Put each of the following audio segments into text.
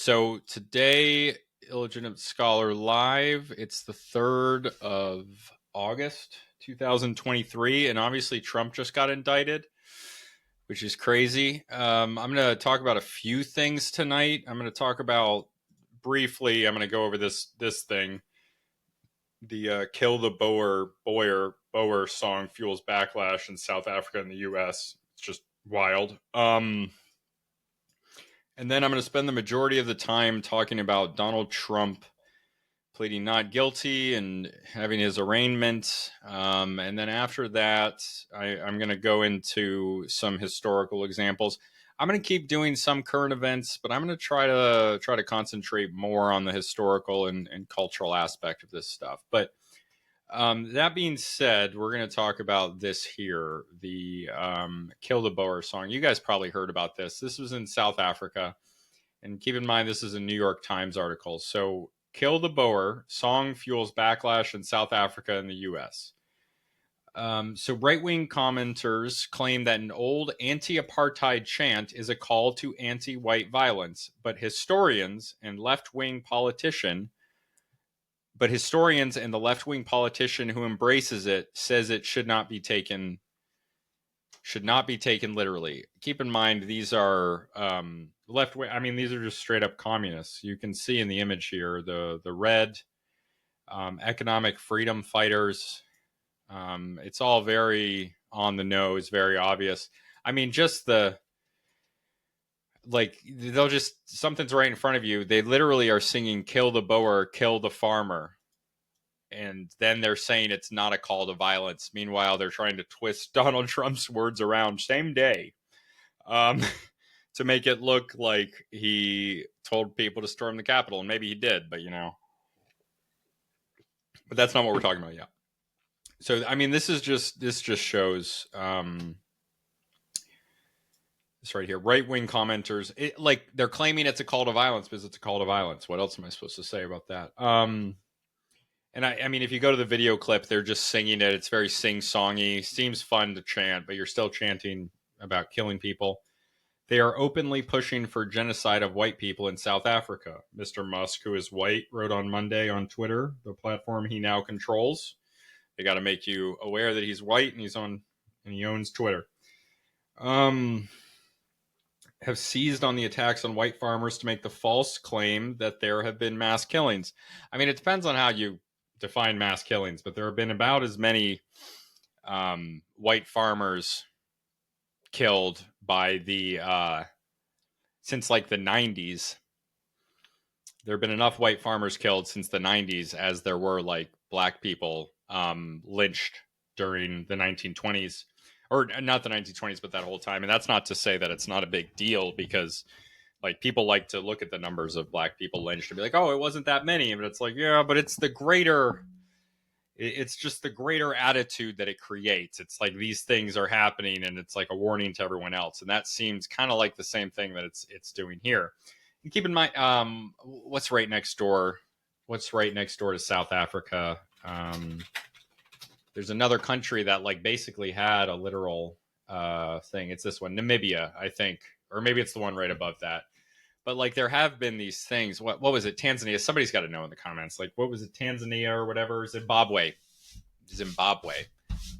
So today, Illegitimate Scholar Live, it's the 3rd of August, 2023. And obviously, Trump just got indicted, which is crazy. I'm going to talk about a few things tonight. I'm going to talk about briefly, I'm going to go over this thing. The Kill the Boer song fuels backlash in South Africa and the US. It's just wild. And then I'm going to spend the majority of the time talking about Donald Trump pleading not guilty and having his arraignment. And then after that, I'm going to go into some historical examples. I'm going to keep doing some current events, but I'm going to try to concentrate more on the historical and cultural aspect of this stuff. But that being said, we're going to talk about this here, the Kill the Boer song. You guys probably heard about this. This was in South Africa. And keep in mind, this is a New York Times article. So, Kill the Boer song fuels backlash in South Africa and the U.S. So, right-wing commenters claim that an old anti-apartheid chant is a call to anti-white violence, but historians and the left-wing politician who embraces it says it should not be taken literally. Keep in mind, these are left wing. I mean, these are just straight up communists. You can see in the image here the red economic freedom fighters. It's all very on the nose, very obvious. I mean, just they'll just, something's right in front of you. They literally are singing "Kill the Boer, kill the farmer." And then they're saying it's not a call to violence. Meanwhile, they're trying to twist Donald Trump's words around same day to make it look like he told people to storm the Capitol. And maybe he did, but but that's not what we're talking about yet. So, I mean, this just shows this right here. Right-wing commenters, they're claiming it's a call to violence because it's a call to violence. What else am I supposed to say about that? And I mean, if you go to the video clip, they're just singing it. It's very sing-songy. Seems fun to chant, but you're still chanting about killing people. They are openly pushing for genocide of white people in South Africa. Mr. Musk, who is white, wrote on Monday on Twitter, the platform he now controls. They got to make you aware that he's white and he owns Twitter. Have seized on the attacks on white farmers to make the false claim that there have been mass killings. I mean, it depends on how you define mass killings, but there have been about as many white farmers killed by since like the 90s. There have been enough white farmers killed since the 90s as there were like black people lynched during the 1920s, or not the 1920s, but that whole time. And that's not to say that it's not a big deal, because like people like to look at the numbers of black people lynched and be like, oh, it wasn't that many. But it's like, yeah, but it's just the greater attitude that it creates. It's like these things are happening and it's like a warning to everyone else. And that seems kind of like the same thing that it's doing here. And keep in mind, what's right next door to South Africa. There's another country that like basically had a literal thing. It's this one, Namibia, I think, or maybe it's the one right above that. But like there have been these things. What was it? Tanzania. Somebody's got to know in the comments. Like, what was it? Tanzania or whatever? Zimbabwe.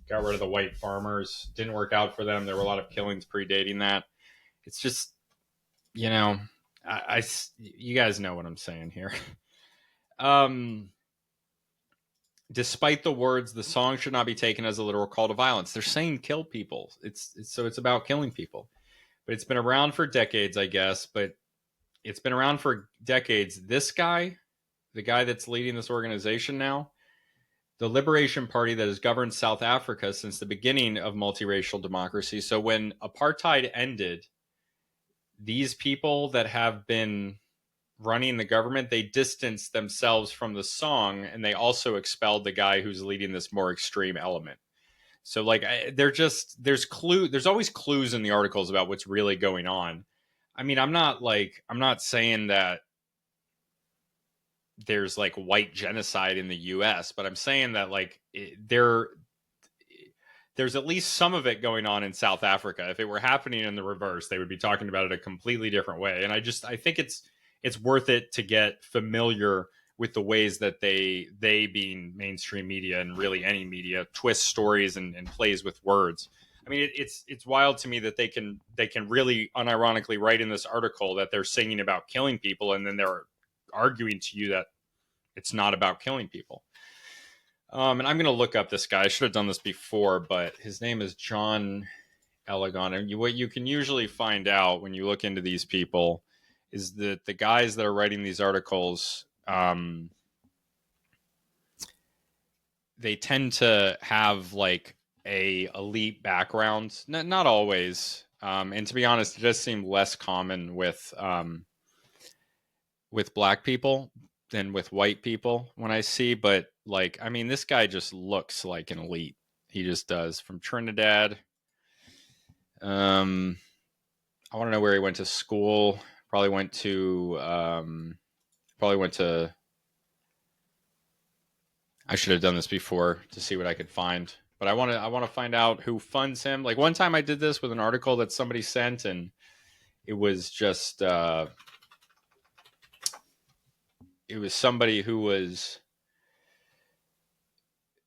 Got rid of the white farmers. Didn't work out for them. There were a lot of killings predating that. It's just, you guys know what I'm saying here. Despite the words, the song should not be taken as a literal call to violence. They're saying kill people. It's about killing people. But it's been around for decades, I guess. But it's been around for decades. This guy, the guy that's leading this organization now, the Liberation Party that has governed South Africa since the beginning of multiracial democracy. So when apartheid ended, these people that have been running the government, they distanced themselves from the song, and they also expelled the guy who's leading this more extreme element. So like there's always clues in the articles about what's really going on. I mean, I'm not saying that there's like white genocide in the US, but I'm saying that like there's at least some of it going on in South Africa. If it were happening in the reverse, they would be talking about it a completely different way. And I think it's it's worth it to get familiar with the ways that they being mainstream media and really any media twist stories and plays with words. I mean, it's wild to me that they can really unironically write in this article that they're singing about killing people, and then they're arguing to you that it's not about killing people. And I'm going to look up this guy. I should have done this before, but his name is John Elegon. And what you can usually find out when you look into these people is that the guys that are writing these articles, they tend to have like a elite background. Not always. And to be honest, it does seem less common with black people than with white people when I see. But like, I mean, this guy just looks like an elite. He just does. From Trinidad. I want to know where he went to school. Probably went to. I should have done this before to see what I could find. But I want to find out who funds him. Like one time I did this with an article that somebody sent, and it was just it was somebody who was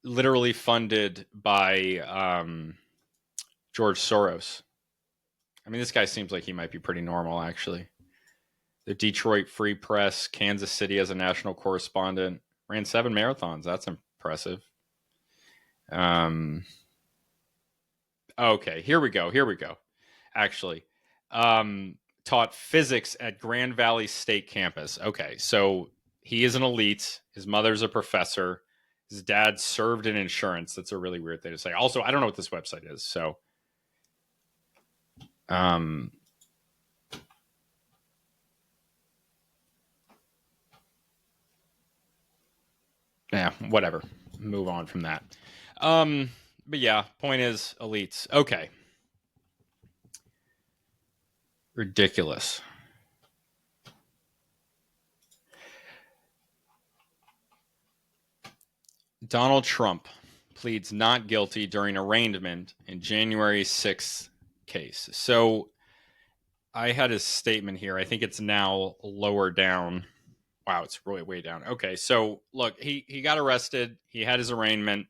literally funded by George Soros. I mean, this guy seems like he might be pretty normal, actually. The Detroit Free Press, Kansas City as a national correspondent, ran 7 marathons. That's impressive. Okay, here we go. Actually, taught physics at Grand Valley State Campus. Okay, so he is an elite. His mother's a professor. His dad served in insurance. That's a really weird thing to say. Also, I don't know what this website is. So, yeah, whatever. Move on from that. But yeah, point is elites. Okay. Ridiculous. Donald Trump pleads not guilty during arraignment in January 6th case. So I had his statement here. I think it's now lower down. Wow, it's really way down. Okay, so look, he got arrested. He had his arraignment,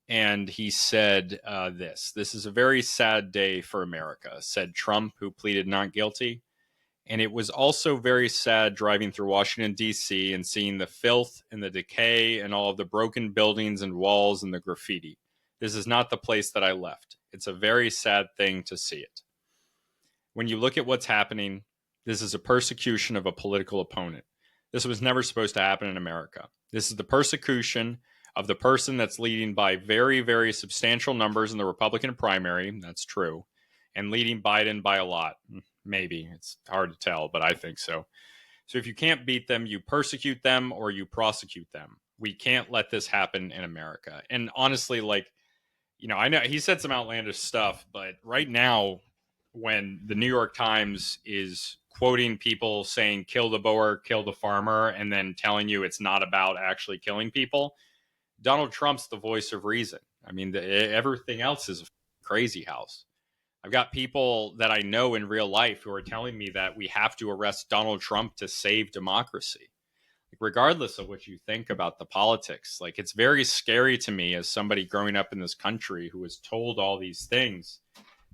and he said this is a very sad day for America, said Trump, who pleaded not guilty. And it was also very sad driving through Washington, D.C. and seeing the filth and the decay and all of the broken buildings and walls and the graffiti. This is not the place that I left. It's a very sad thing to see it. When you look at what's happening, this is a persecution of a political opponent. This was never supposed to happen in America. This is the persecution of the person that's leading by very, very substantial numbers in the Republican primary. That's true. And leading Biden by a lot. Maybe. It's hard to tell, but I think so. So if you can't beat them, you persecute them or you prosecute them. We can't let this happen in America. And honestly, like, you know, I know he said some outlandish stuff, but right now, when the New York Times is quoting people saying kill the Boer, kill the farmer, and then telling you it's not about actually killing people, Donald Trump's the voice of reason. I mean, everything else is a crazy house. I've got people that I know in real life who are telling me that we have to arrest Donald Trump to save democracy. Like, regardless of what you think about the politics, like, it's very scary to me as somebody growing up in this country who was told all these things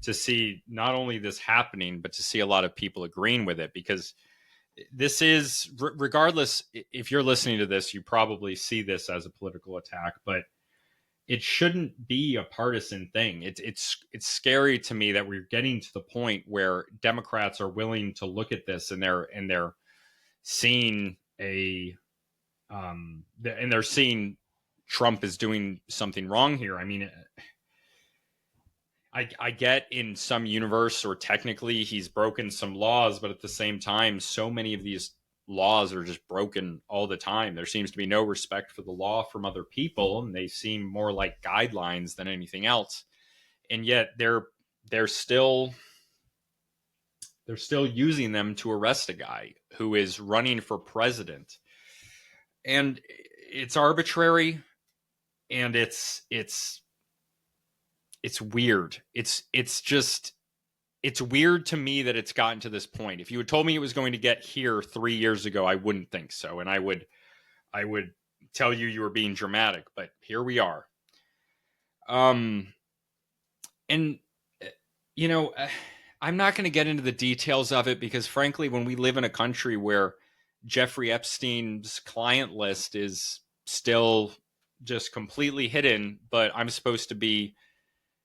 to see not only this happening, but to see a lot of people agreeing with it, because this is, regardless, if you're listening to this, you probably see this as a political attack, but it shouldn't be a partisan thing. It's scary to me that we're getting to the point where Democrats are willing to look at this and they're seeing and they're seeing Trump is doing something wrong here. I mean, I get in some universe, or technically he's broken some laws, but at the same time, so many of these laws are just broken all the time. There seems to be no respect for the law from other people, and they seem more like guidelines than anything else. And yet they're still using them to arrest a guy who is running for president. And it's arbitrary, and it's weird. It's just it's weird to me that it's gotten to this point. If you had told me it was going to get here 3 years ago, I wouldn't think so. And I would tell you were being dramatic, but here we are. And you know, I'm not going to get into the details of it because frankly, when we live in a country where Jeffrey Epstein's client list is still just completely hidden, but I'm supposed to be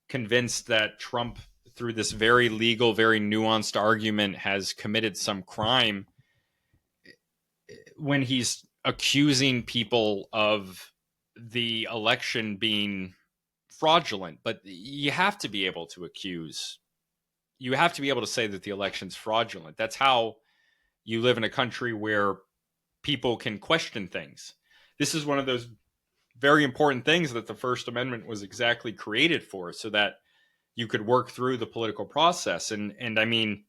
convinced that Trump, through this very legal, very nuanced argument, has committed some crime when he's accusing people of the election being fraudulent. But you have to be able to say that the election's fraudulent. That's how you live in a country where people can question things. This is one of those very important things that the First Amendment was exactly created for, so that you could work through the political process. And I mean,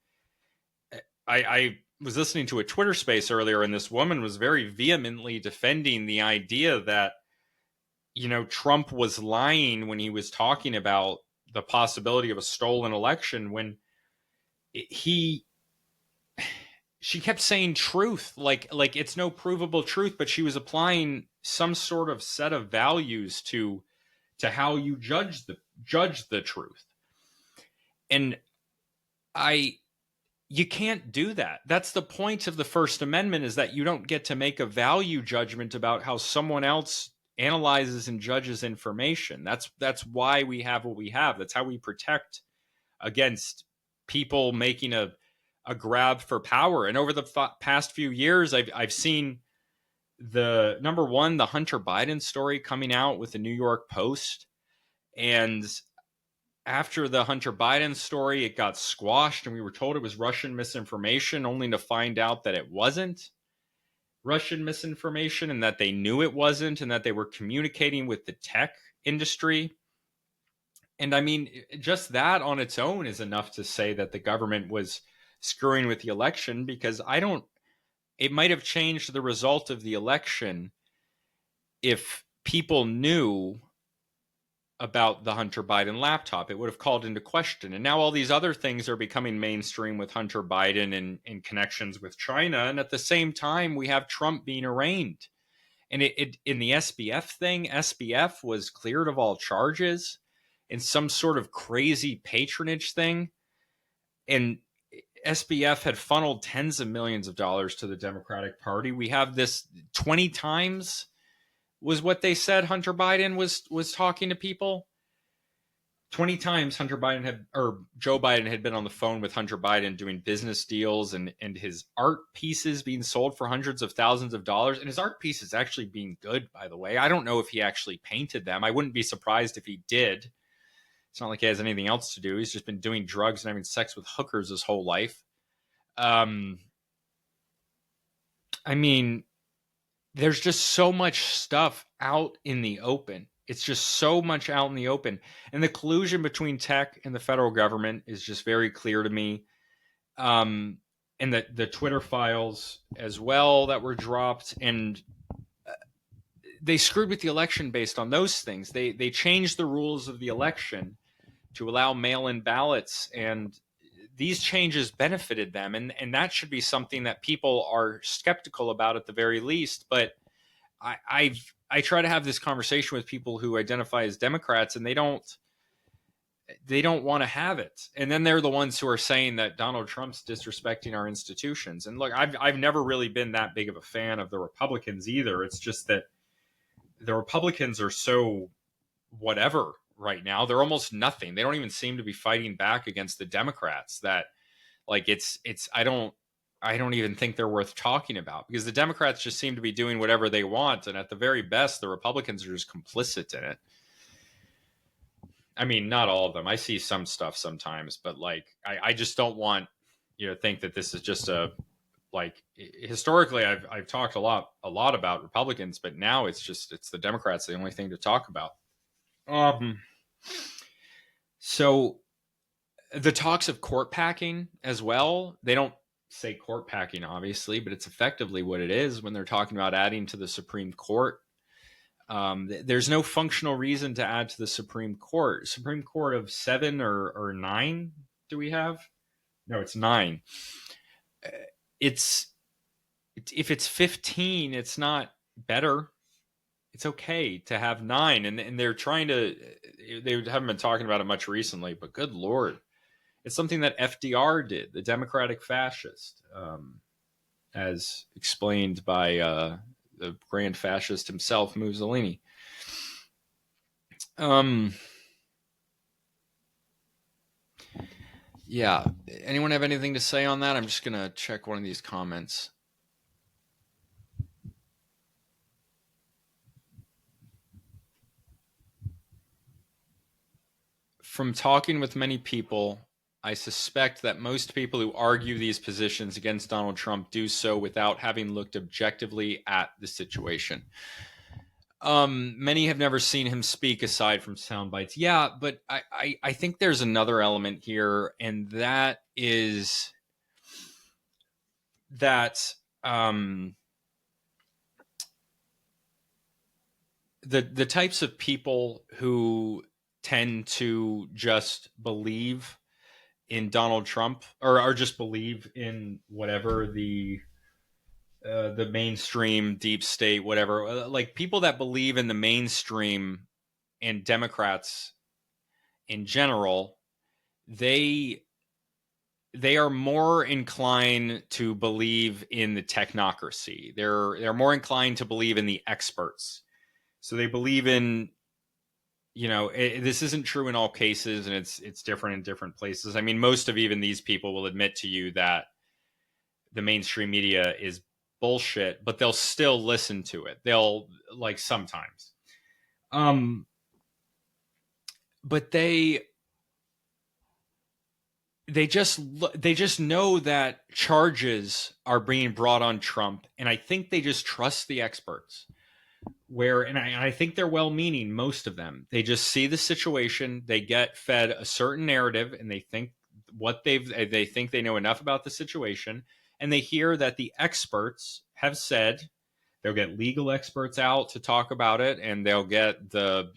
I was listening to a Twitter space earlier, and this woman was very vehemently defending the idea that, you know, Trump was lying when he was talking about the possibility of a stolen election, when she kept saying truth, like it's no provable truth, but she was applying some sort of set of values to how you judge the truth. And you can't do that. That's the point of the First Amendment, is that you don't get to make a value judgment about how someone else analyzes and judges information. That's why we have what we have. That's how we protect against people making a grab for power. And over the past few years, I've seen the Hunter Biden story coming out with the New York Post. And after the Hunter Biden story, it got squashed, and we were told it was Russian misinformation, only to find out that it wasn't Russian misinformation, and that they knew it wasn't, and that they were communicating with the tech industry. And I mean, just that on its own is enough to say that the government was screwing with the election, because it might have changed the result of the election if people knew about the Hunter Biden laptop. It would have called into question. And now all these other things are becoming mainstream with Hunter Biden and connections with China. And at the same time, we have Trump being arraigned. And in the SBF thing, SBF was cleared of all charges in some sort of crazy patronage thing. And SBF had funneled tens of millions of dollars to the Democratic Party. We have this 20 times was what they said Hunter Biden was talking to people. 20 times Joe Biden had been on the phone with Hunter Biden doing business deals, and his art pieces being sold for hundreds of thousands of dollars. And his art pieces actually being good, by the way. I don't know if he actually painted them. I wouldn't be surprised if he did. It's not like he has anything else to do. He's just been doing drugs and having sex with hookers his whole life. I mean, there's just so much stuff out in the open. It's just so much out in the open. And the collusion between tech and the federal government is just very clear to me. And the Twitter files as well that were dropped. And they screwed with the election based on those things. They changed the rules of the election to allow mail-in ballots, and these changes benefited them, and that should be something that people are skeptical about at the very least. But I try to have this conversation with people who identify as Democrats, and they don't want to have it. And then they're the ones who are saying that Donald Trump's disrespecting our institutions. And look, I've never really been that big of a fan of the Republicans either. It's just that the Republicans are so whatever right now. They're almost nothing. They don't even seem to be fighting back against the Democrats. That, like, it's I don't even think they're worth talking about, because the Democrats just seem to be doing whatever they want, and at the very best, the Republicans are just complicit in it. I mean, not all of them. I see some stuff sometimes, but like, I just don't want you to think that this is just historically I've talked a lot about Republicans, but now it's the Democrats, the only thing to talk about. So the talks of court packing as well, they don't say court packing, obviously, but it's effectively what it is when they're talking about adding to the Supreme Court. There's no functional reason to add to the Supreme Court. Supreme Court of 7 or 9 do we have? No, it's 9. It's if it's 15, it's not better. It's okay to have 9, and they're trying to. They haven't been talking about it much recently, but good lord, it's something that FDR did, the Democratic fascist, as explained by the grand fascist himself, Mussolini. Yeah. Anyone have anything to say on that? I'm just gonna check one of these comments. From talking with many people, I suspect that most people who argue these positions against Donald Trump do so without having looked objectively at the situation. Many have never seen him speak aside from sound bites. Yeah, but I think there's another element here, and that is that the types of people who tend to just believe in Donald Trump, or just believe in whatever the mainstream deep state, whatever, like people that believe in the mainstream and Democrats in general, they they are more inclined to believe in the technocracy. They're more inclined to believe in the experts. So they believe in, this isn't true in all cases, and it's different in different places. I mean, most of even these people will admit to you that the mainstream media is bullshit, but they'll still listen to it. They'll, like, sometimes. But they just know that charges are being brought on Trump, and I think they just trust the experts. I think they're well-meaning, most of them. They just see the situation, they get fed a certain narrative, and they think they think they know enough about the situation, and they hear that the experts have said. They'll get legal experts out to talk about it, and they'll get the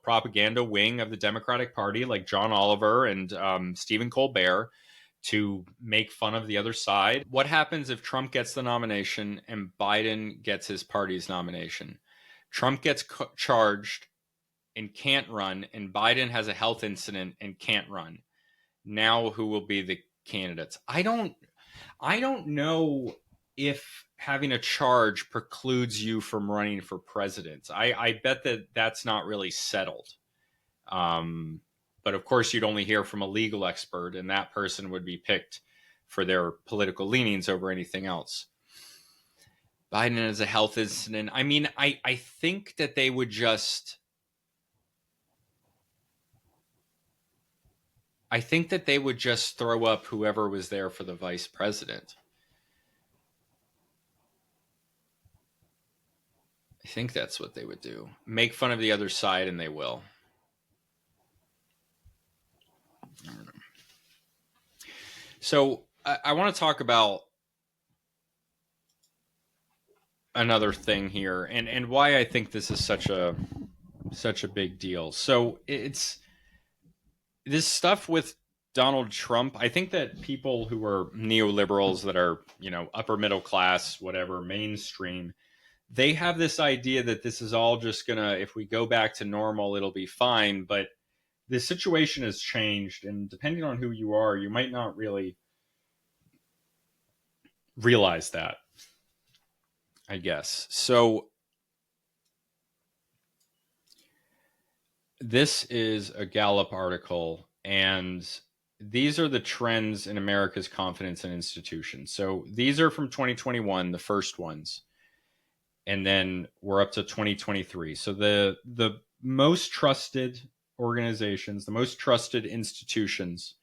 propaganda wing of the Democratic Party, like John Oliver and Stephen Colbert, to make fun of the other side. What happens if Trump gets the nomination and Biden gets his party's nomination? Trump gets charged and can't run, and Biden has a health incident and can't run. Now, who will be the candidates? I don't know if having a charge precludes you from running for president. I bet that that's not really settled. But of course, you'd only hear from a legal expert, and that person would be picked for their political leanings over anything else. Biden has a health incident. I mean, I think that they would just. I think that they would just throw up whoever was there for the vice president. I think that's what they would do. Make fun of the other side, and they will. I don't know. So I want to talk about another thing here, and why I think this is such a big deal. So it's this stuff with Donald Trump. I think that people who are neoliberals, that are upper middle class, whatever, mainstream, they have this idea that this is all just gonna, if we go back to normal, it'll be fine. But the situation has changed, and depending on who you are, you might not really realize that, I guess. So this is a Gallup article, and these are the trends in America's confidence in institutions. So these are from 2021, the first ones, and then we're up to 2023. So the most trusted organizations, the most trusted institutions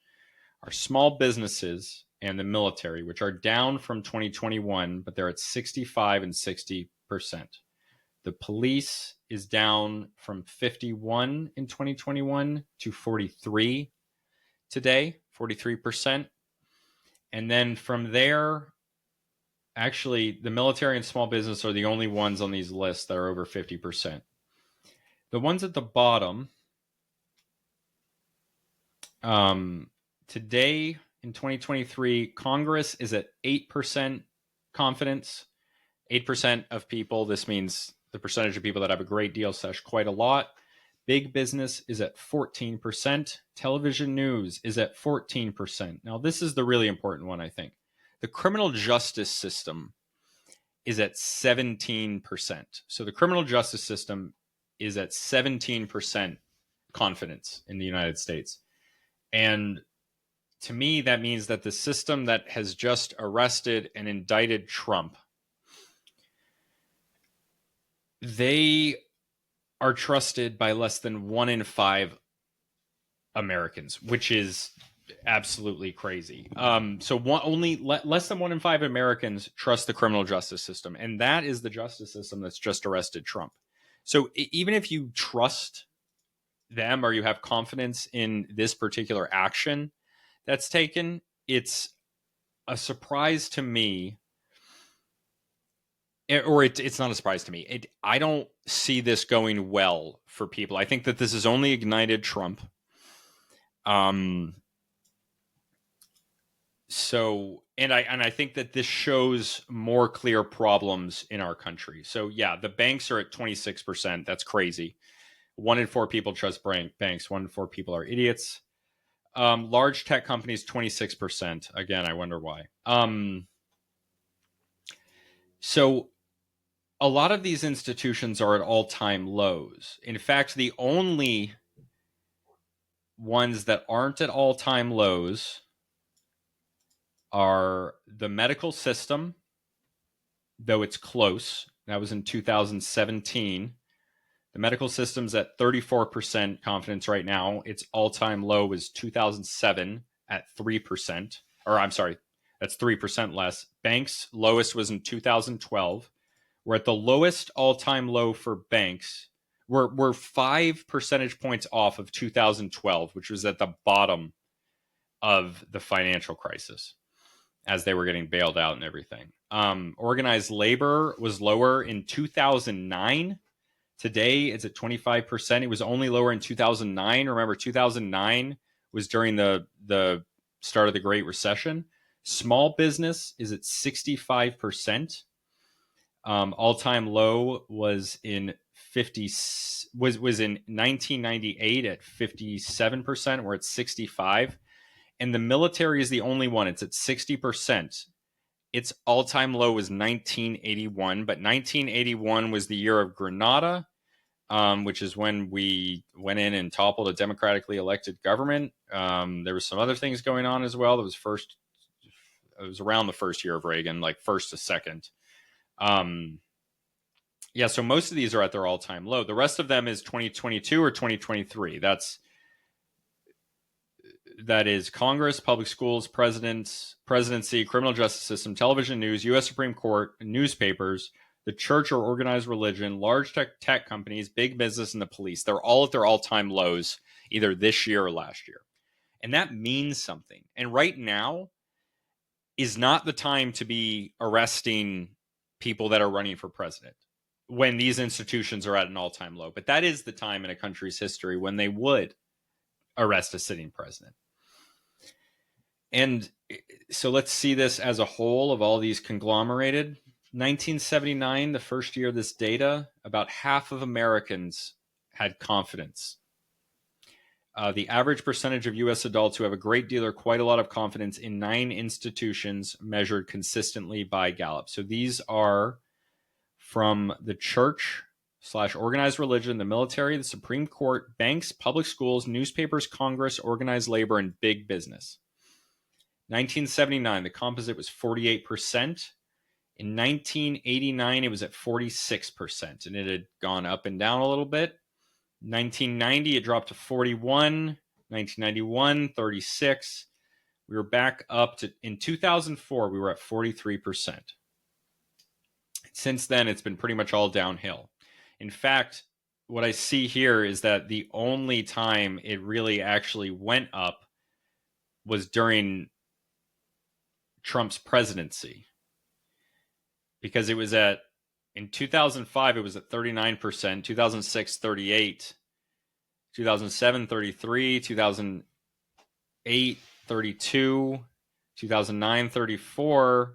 are small businesses and the military, which are down from 2021, but they're at 65 and 60%. The police is down from 51 in 2021 to 43 today, 43%. And then from there, actually, the military and small business are the only ones on these lists that are over 50%. The ones at the bottom, today in 2023. Congress is at 8% confidence. 8% of people. This means the percentage of people that have a great deal / quite a lot. Big business is at 14%. Television news is at 14%. Now, this is the really important one, I think. The criminal justice system is at 17%. So the criminal justice system is at 17% confidence in the United States. And to me, that means that the system that has just arrested and indicted Trump, they are trusted by less than 1 in 5 Americans, which is absolutely crazy. So less than 1 in 5 Americans trust the criminal justice system, and that is the justice system that's just arrested Trump. So even if you trust them or you have confidence in this particular action that's taken, it's a surprise to me, or it's not a surprise to me. I don't see this going well for people. I think that this has only ignited Trump. So, and I think that this shows more clear problems in our country. So yeah, the banks are at 26%. That's crazy. 1 in 4 people trust banks. 1 in 4 people are idiots. Large tech companies, 26%. Again, I wonder why. So a lot of these institutions are at all-time lows. In fact, the only ones that aren't at all-time lows are the medical system, though it's close. That was in 2017. The medical system's at 34% confidence right now. Its all-time low was 2007 at 3%. Or I'm sorry, that's 3% less. Banks, lowest was in 2012. We're at the lowest all-time low for banks. We're 5 percentage points off of 2012, which was at the bottom of the financial crisis as they were getting bailed out and everything. Organized labor was lower in 2009. Today, it's at 25%. It was only lower in 2009. Remember, 2009 was during the start of the Great Recession. Small business is at 65%. All-time low was in 1998 at 57%. We're at 65. And the military is the only one. It's at 60%. Its all-time low was 1981, but 1981 was the year of Grenada, which is when we went in and toppled a democratically elected government. There were some other things going on as well. It was around the first year of Reagan, like first to second. Yeah, so most of these are at their all-time low. The rest of them is 2022 or 2023. That is Congress, public schools, presidency, criminal justice system, television news, U.S. Supreme Court, newspapers, the church or organized religion, large tech companies, big business, and the police. They're all at their all-time lows, either this year or last year. And that means something. And right now is not the time to be arresting people that are running for president when these institutions are at an all-time low. But that is the time in a country's history when they would arrest a sitting president. And so let's see this as a whole of all these conglomerated. 1979, the first year of this data, about half of Americans had confidence. The average percentage of U.S. adults who have a great deal or quite a lot of confidence in 9 institutions measured consistently by Gallup. So these are from the church / organized religion, the military, the Supreme Court, banks, public schools, newspapers, Congress, organized labor, and big business. 1979, the composite was 48%. In 1989, it was at 46%, and it had gone up and down a little bit. 1990, it dropped to 41. 1991, 36. We were back up to, in 2004, we were at 43%. Since then, it's been pretty much all downhill. In fact, what I see here is that the only time it really actually went up was during Trump's presidency, because it was in 2005, it was at 39%, 2006, 38, 2007, 33, 2008, 32, 2009, 34.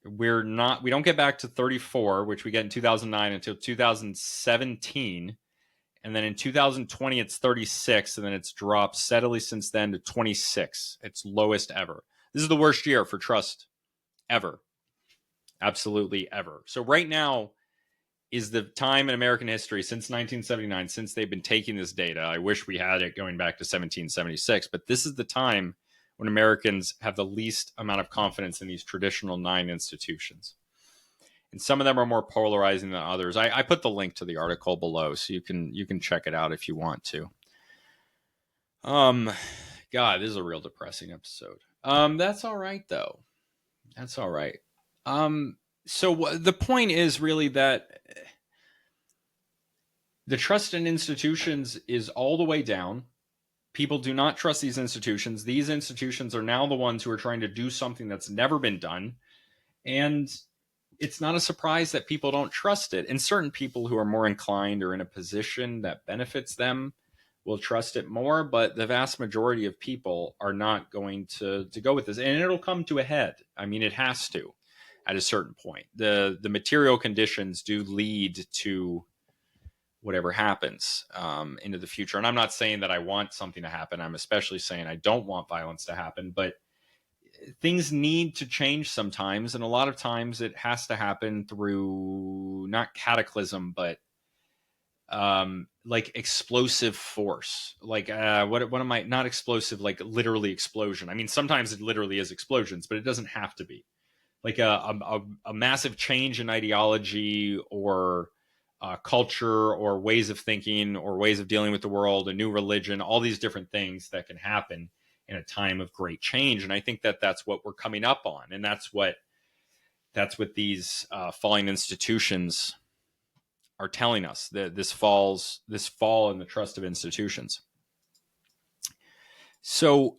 We don't get back to 34, which we get in 2009 until 2017. And then in 2020, it's 36. And then it's dropped steadily since then to 26. It's lowest ever. This is the worst year for trust ever. Absolutely ever. So right now is the time in American history since 1979, since they've been taking this data. I wish we had it going back to 1776, but this is the time when Americans have the least amount of confidence in these traditional 9 institutions. And some of them are more polarizing than others. I put the link to the article below, so you can check it out if you want to. God, this is a real depressing episode. That's all right though. That's all right. So the point is really that the trust in institutions is all the way down. People do not trust these institutions. These institutions are now the ones who are trying to do something that's never been done. And it's not a surprise that people don't trust it. And certain people who are more inclined or in a position that benefits them will trust it more. But the vast majority of people are not going to go with this. And it'll come to a head. I mean, it has to at a certain point. The material conditions do lead to whatever happens into the future. And I'm not saying that I want something to happen. I'm especially saying I don't want violence to happen. But things need to change sometimes, and a lot of times it has to happen through not cataclysm, but like explosive force. Like what am I? Not explosive, like literally explosion. I mean, sometimes it literally is explosions, but it doesn't have to be. Like a massive change in ideology or culture or ways of thinking or ways of dealing with the world, a new religion, all these different things that can happen in a time of great change. And I think that that's what we're coming up on. And that's what these falling institutions are telling us, that this fall in the trust of institutions. So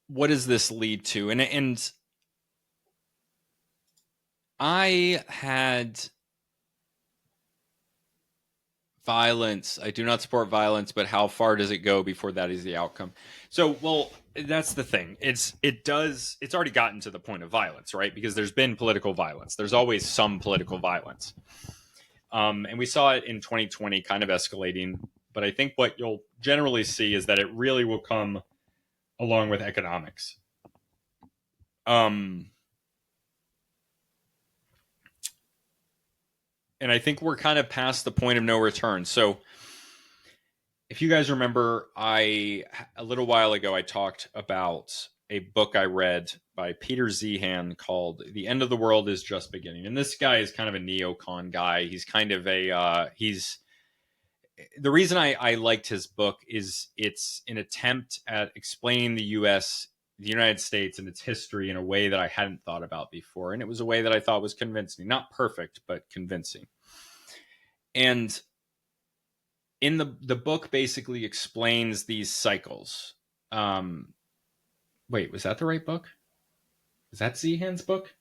what does this lead to? And I had violence. I do not support violence, but how far does it go before that is the outcome? So, well, that's the thing. It's already gotten to the point of violence, right? Because there's been political violence. There's always some political violence. And we saw it in 2020 kind of escalating. But I think what you'll generally see is that it really will come along with economics. And I think we're kind of past the point of no return. So if you guys remember, a little while ago, I talked about a book I read by Peter Zehan called The End of the World is Just Beginning. And this guy is kind of a neocon guy. He's kind of the reason I liked his book is it's an attempt at explaining the United States and its history in a way that I hadn't thought about before. And it was a way that I thought was convincing. Not perfect, but convincing. And in the book basically explains these cycles. Wait, was that the right book? Is that Zehan's book?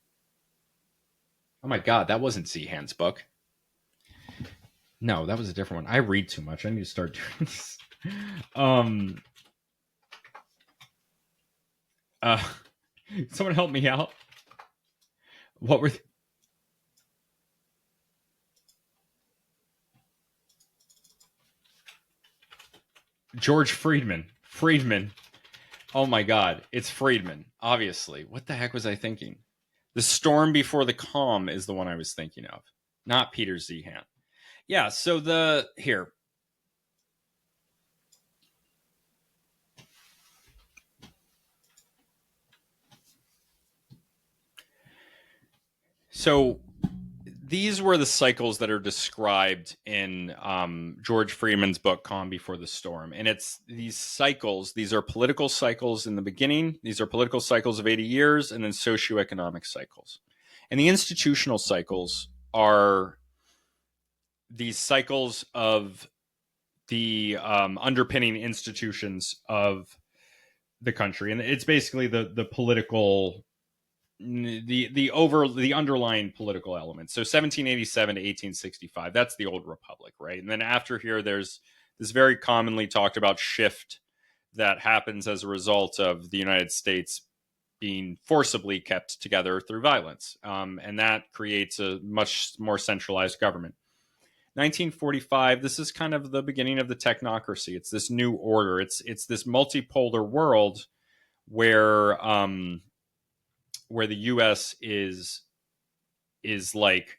Oh my God, that wasn't Zehan's book. No, that was a different one. I read too much. I need to start doing this. Someone help me out. What were George Friedman. Oh my God, it's Friedman, obviously. What the heck was I thinking? The Storm Before the Calm is the one I was thinking of, not Peter Zehan. Yeah, so here. So these were the cycles that are described in George Friedman's book, Calm Before the Storm. And it's these cycles. These are political cycles in the beginning. These are political cycles of 80 years and then socioeconomic cycles. And the institutional cycles are these cycles of the underpinning institutions of the country. And it's basically the political... the underlying political elements. So 1787 to 1865, that's the old republic, right? And then after here, there's this very commonly talked about shift that happens as a result of the United States being forcibly kept together through violence. And that creates a much more centralized government. 1945, this is kind of the beginning of the technocracy. It's this new order. It's this multipolar world where the U.S. is like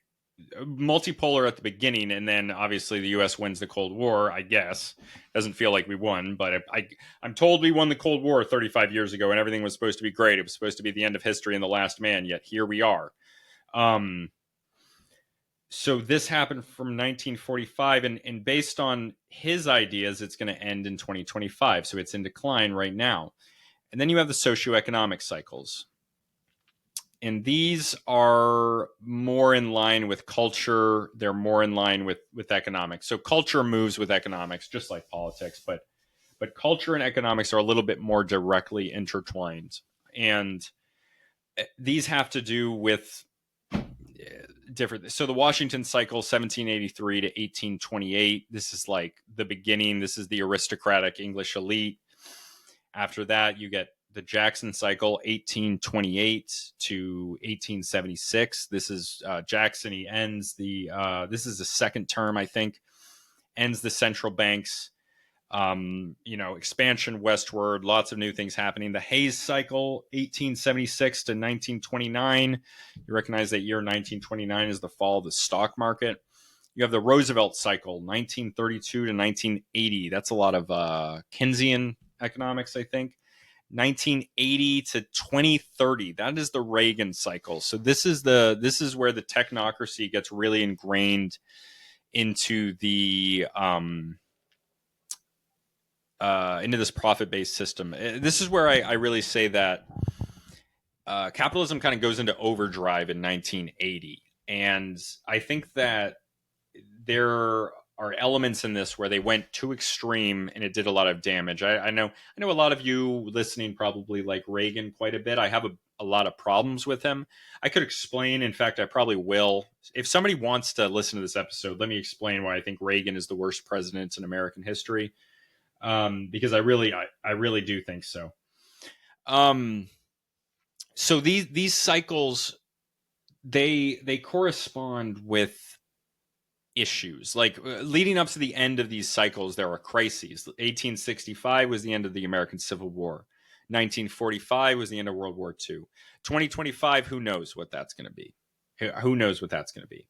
multipolar at the beginning, and then obviously the U.S. wins the Cold War. I guess doesn't feel like we won, but I'm told we won the Cold War 35 years ago, and everything was supposed to be great. It was supposed to be the end of history and the last man. Yet here we are. So this happened from 1945, and based on his ideas, it's going to end in 2025. So it's in decline right now. And then you have the socioeconomic cycles. And these are more in line with culture. They're more in line with economics. So culture moves with economics, just like politics, but culture and economics are a little bit more directly intertwined. And these have to do with different. So the Washington cycle, 1783 to 1828, this is like the beginning. This is the aristocratic English elite. After that, you get the Jackson cycle, 1828 to 1876. This is Jackson. He ends this is the second term, I think, ends the central banks, expansion westward, lots of new things happening. The Hayes cycle, 1876 to 1929. You recognize that year 1929 is the fall of the stock market. You have the Roosevelt cycle, 1932 to 1980. That's a lot of Keynesian economics, I think. 1980 to 2030. That is the Reagan cycle. So this is where the technocracy gets really ingrained into the into this profit-based system. This is where I really say that capitalism kind of goes into overdrive in 1980, and I think that there are elements in this where they went too extreme and it did a lot of damage. I know a lot of you listening probably like Reagan quite a bit. I have a lot of problems with him. I could explain. In fact, I probably will. If somebody wants to listen to this episode, let me explain why I think Reagan is the worst president in American history. Because I really do think so. So these cycles, they correspond with issues. Like leading up to the end of these cycles, there are crises. 1865 was the end of the American Civil War. 1945 was the end of World War II. 2025, who knows what that's going to be? Who knows what that's going to be?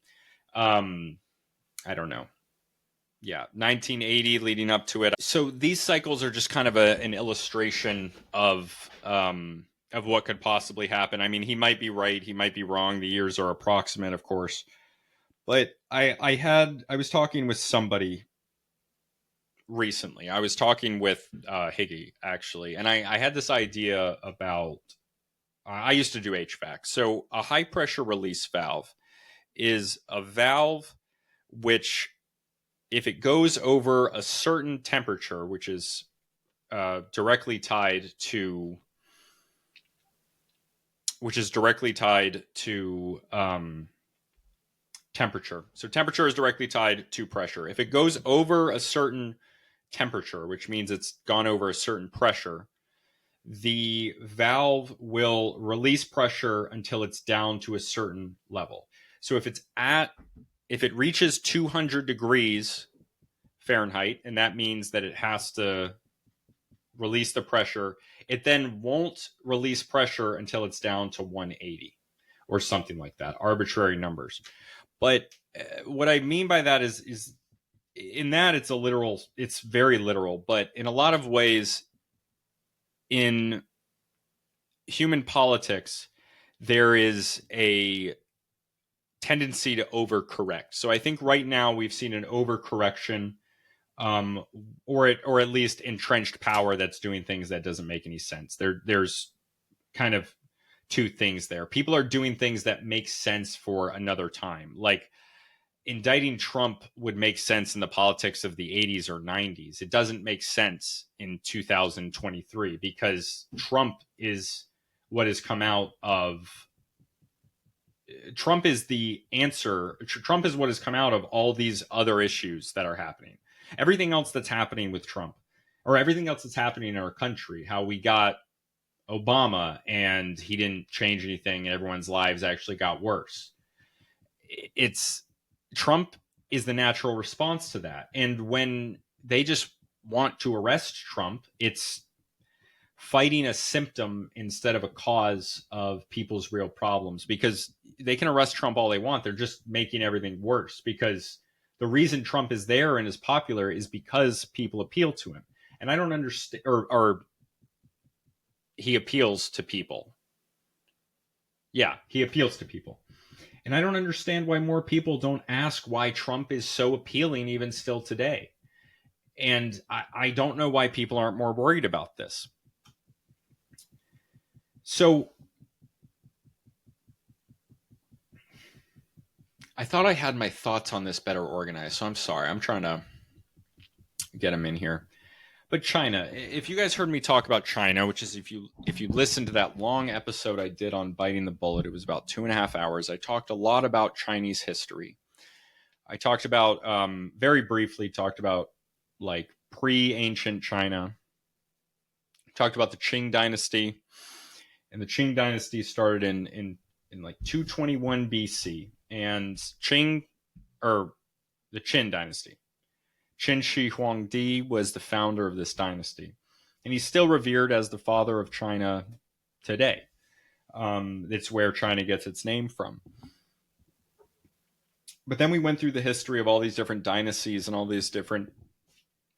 I don't know. Yeah, 1980 leading up to it. So these cycles are just kind of an illustration of what could possibly happen. I mean, he might be right, he might be wrong. The years are approximate, of course. But I was talking with somebody recently. I was talking with Higgy, actually, and I had this idea about. I used to do HVAC. So a high pressure release valve is a valve which, if it goes over a certain temperature, which is directly tied to temperature. So temperature is directly tied to pressure. If it goes over a certain temperature, which means it's gone over a certain pressure, the valve will release pressure until it's down to a certain level. So if it reaches 200 degrees Fahrenheit, and that means that it has to release the pressure, it then won't release pressure until it's down to 180 or something like that, arbitrary numbers. But what I mean by that is in that it's very literal, but in a lot of ways in human politics, there is a tendency to overcorrect. So I think right now we've seen an overcorrection, or at least entrenched power that's doing things that doesn't make any sense. There's kind of two things there. People are doing things that make sense for another time. Like indicting Trump would make sense in the politics of the 80s or 90s. It doesn't make sense in 2023 because Trump is what has come out of. Trump is the answer. Trump is what has come out of all these other issues that are happening. Everything else that's happening with Trump or everything else that's happening in our country, how we got Obama and he didn't change anything and everyone's lives actually got worse. It's Trump is the natural response to that. And when they just want to arrest Trump, it's fighting a symptom instead of a cause of people's real problems, because they can arrest Trump all they want. They're just making everything worse, because the reason Trump is there and is popular is because people appeal to him. And I don't understand, or he appeals to people. Yeah, he appeals to people. And I don't understand why more people don't ask why Trump is so appealing even still today. And I don't know why people aren't more worried about this. So I thought I had my thoughts on this better organized, so I'm sorry. I'm trying to get them in here. But China, if you guys heard me talk about China, which is if you listen to that long episode I did on biting the bullet, it was about 2.5 hours. I talked a lot about Chinese history. I talked about very briefly talked about like pre-ancient China. Talked about the Qing dynasty, and the Qing dynasty started in like 221 BC, and Qing, or the Qin dynasty. Qin Shi Huangdi was the founder of this dynasty, and he's still revered as the father of China today. It's where China gets its name from. But then we went through the history of all these different dynasties and all these different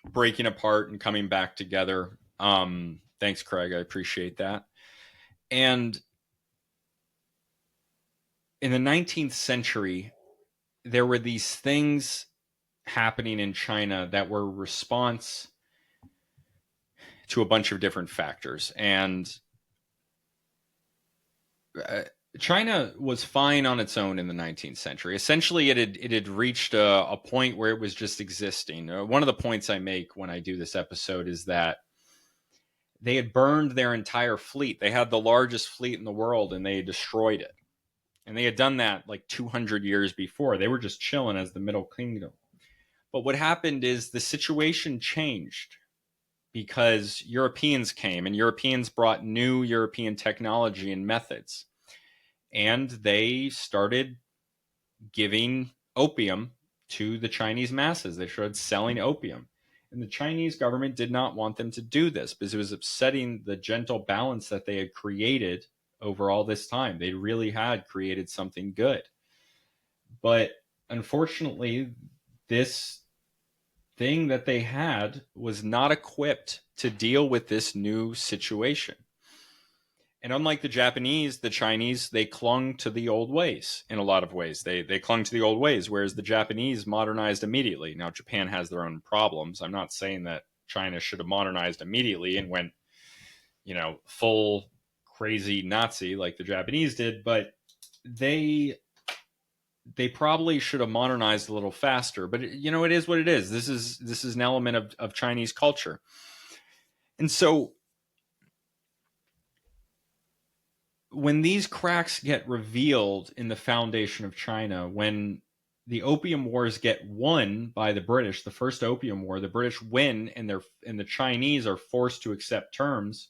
breaking apart and coming back together. Thanks, Craig. I appreciate that. And in the 19th century, there were these things happening in China that were a response to a bunch of different factors. And China was fine on its own in the 19th century. Essentially, it had reached a point where it was just existing. One of the points I make when I do this episode is that they had burned their entire fleet. They had the largest fleet in the world, and they destroyed it. And they had done that like 200 years before. They were just chilling as the Middle Kingdom. But what happened is the situation changed because Europeans came, and Europeans brought new European technology and methods. And they started giving opium to the Chinese masses. They started selling opium. And the Chinese government did not want them to do this because it was upsetting the gentle balance that they had created over all this time. They really had created something good. But unfortunately, this thing that they had was not equipped to deal with this new situation. And unlike the Japanese, the Chinese, they clung to the old ways in a lot of ways. They clung to the old ways, whereas the Japanese modernized immediately. Now, Japan has their own problems. I'm not saying that China should have modernized immediately and went, full crazy Nazi like the Japanese did, but they probably should have modernized a little faster. But it is what it is. This is an element of Chinese culture. And so when these cracks get revealed in the foundation of China, when the opium wars get won by the British, the first opium war, the British win, and the Chinese are forced to accept terms,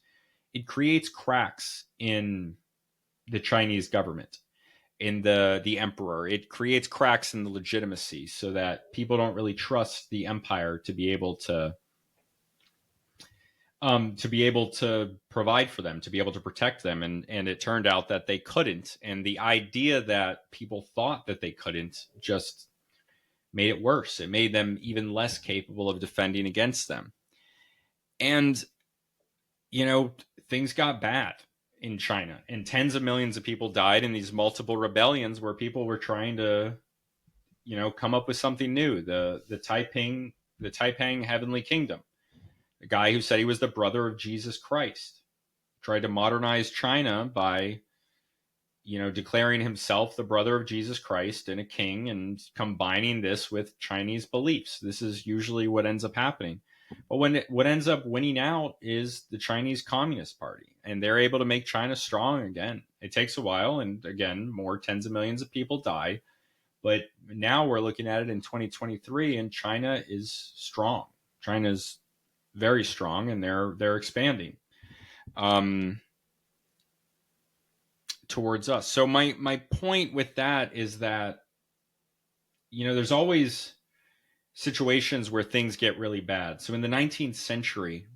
it creates cracks in the Chinese government, in the emperor. It creates cracks in the legitimacy, so that people don't really trust the empire to be able to provide for them, to be able to protect them. And it turned out that they couldn't. And the idea that people thought that they couldn't just made it worse. It made them even less capable of defending against them. And, things got bad in China, and tens of millions of people died in these multiple rebellions where people were trying to, come up with something new. The Taiping Heavenly Kingdom. A guy who said he was the brother of Jesus Christ tried to modernize China by, declaring himself the brother of Jesus Christ and a king, and combining this with Chinese beliefs. This is usually what ends up happening. But what ends up winning out is the Chinese Communist Party, and they're able to make China strong again. It takes a while, and again, more tens of millions of people die. But now we're looking at it in 2023, and China is strong. China's very strong, and they're expanding towards us. So my point with that is that, there's always situations where things get really bad. So in the 19th century,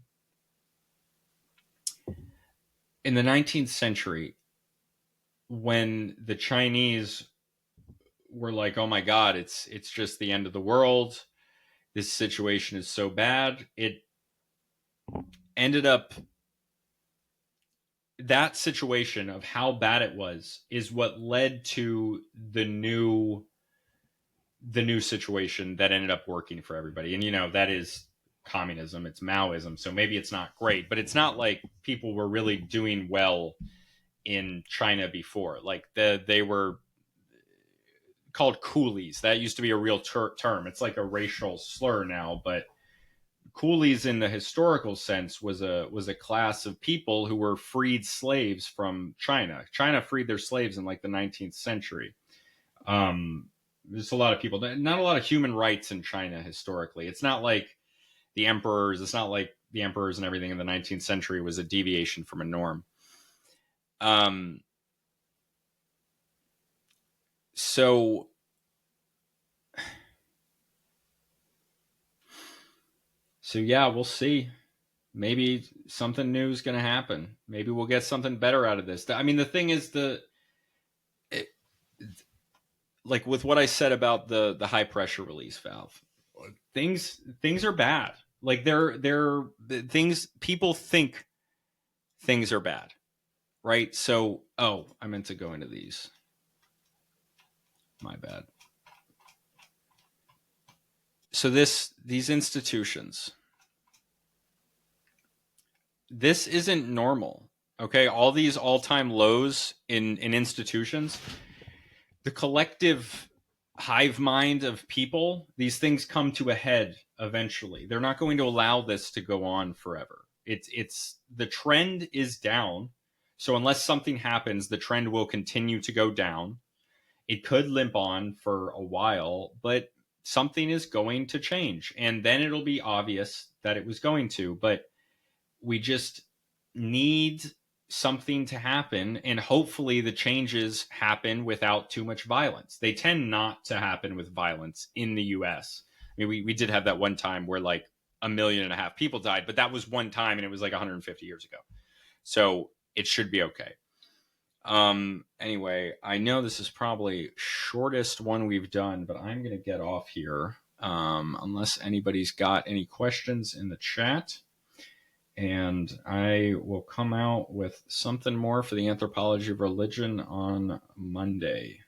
when the Chinese were like, oh my God, it's just the end of the world. This situation is so bad. It ended up, that situation of how bad it was is what led to the new situation that ended up working for everybody. And that is communism, it's Maoism. So maybe it's not great, but it's not like people were really doing well in China before. Like they were called coolies. That used to be a real term. It's like a racial slur now, but coolies in the historical sense was a class of people who were freed slaves from China. China freed their slaves in like the 19th century. There's a lot of people, not a lot of human rights in China historically. It's not like the emperors. It's not like the emperors and everything in the 19th century was a deviation from a norm. So yeah, we'll see. Maybe something new is going to happen. Maybe we'll get something better out of this. I mean, the thing is, like with what I said about the high pressure release valve, things are bad. Like they're things, people think things are bad, right? So, I meant to go into these. My bad. So these institutions, this isn't normal. Okay, all these all-time lows in institutions, the collective hive mind of people, these things come to a head eventually. They're not going to allow this to go on forever. It's the trend is down. So unless something happens, the trend will continue to go down. It could limp on for a while, but something is going to change. And then it'll be obvious that it was going to. But we just need something to happen, and hopefully the changes happen without too much violence. They tend not to happen with violence in the US. I mean, we did have that one time where like 1.5 million people died, but that was one time and it was like 150 years ago. So it should be okay. Anyway, I know this is probably shortest one we've done, but I'm going to get off here. Unless anybody's got any questions in the chat. And I will come out with something more for the anthropology of religion on Monday.